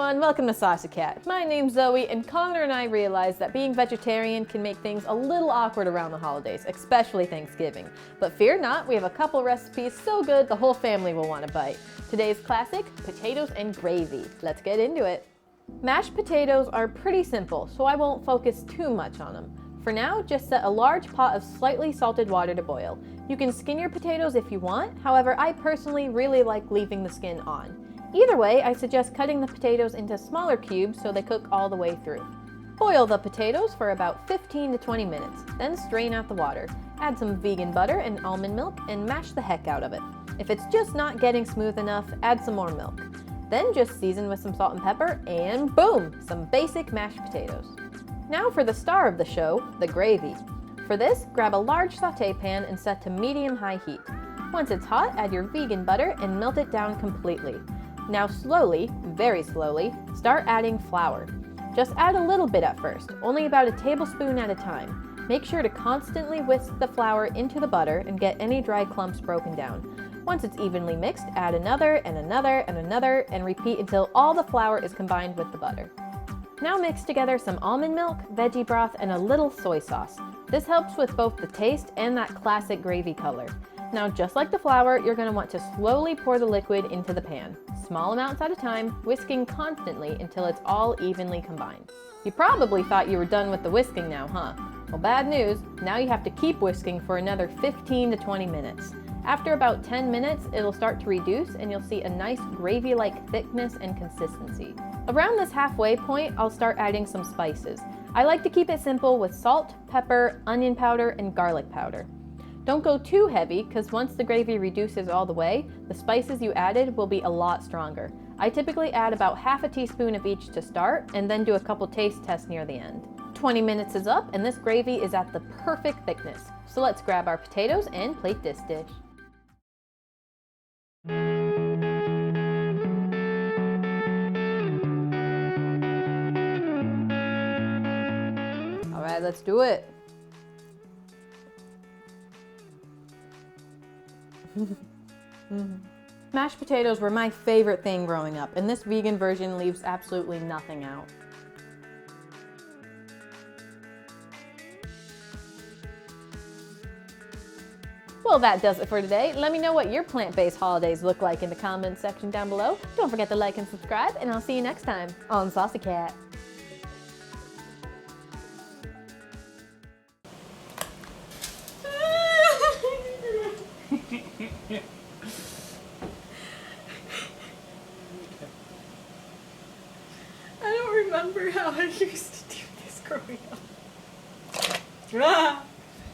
everyone, welcome to Saucy Cat. My name's Zoe, and Connor and I realized that being vegetarian can make things a little awkward around the holidays, especially Thanksgiving. But fear not, we have a couple recipes so good the whole family will want to bite. Today's classic, potatoes and gravy. Let's get into it. Mashed potatoes are pretty simple, so I won't focus too much on them. For now, just set a large pot of slightly salted water to boil. You can skin your potatoes if you want, however, I personally really like leaving the skin on. Either way, I suggest cutting the potatoes into smaller cubes so they cook all the way through. Boil the potatoes for about 15 to 20 minutes, then strain out the water. Add some vegan butter and almond milk and mash the heck out of it. If it's just not getting smooth enough, add some more milk. Then just season with some salt and pepper and boom, some basic mashed potatoes. Now for the star of the show, the gravy. For this, grab a large sauté pan and set to medium-high heat. Once it's hot, add your vegan butter and melt it down completely. Now slowly, very slowly, start adding flour. Just add a little bit at first, only about a tablespoon at a time. Make sure to constantly whisk the flour into the butter and get any dry clumps broken down. Once it's evenly mixed, add another and another and another and repeat until all the flour is combined with the butter. Now mix together some almond milk, veggie broth, and a little soy sauce. This helps with both the taste and that classic gravy color. Now just like the flour, you're going to want to slowly pour the liquid into the pan, small amounts at a time, whisking constantly until it's all evenly combined. You probably thought you were done with the whisking now, huh? Well, bad news, now you have to keep whisking for another 15 to 20 minutes. After about 10 minutes, it'll start to reduce and you'll see a nice gravy-like thickness and consistency. Around this halfway point, I'll start adding some spices. I like to keep it simple with salt, pepper, onion powder, and garlic powder. Don't go too heavy, because once the gravy reduces all the way, the spices you added will be a lot stronger. I typically add about half a teaspoon of each to start, and then do a couple taste tests near the end. 20 minutes is up, and this gravy is at the perfect thickness. So let's grab our potatoes and plate this dish. All right, let's do it. Mashed potatoes were my favorite thing growing up, and this vegan version leaves absolutely nothing out. Well, that does it for today. Let me know what your plant-based holidays look like in the comments section down below. Don't forget to like and subscribe, and I'll see you next time on Saucy Cat. I don't remember how I used to do this growing up.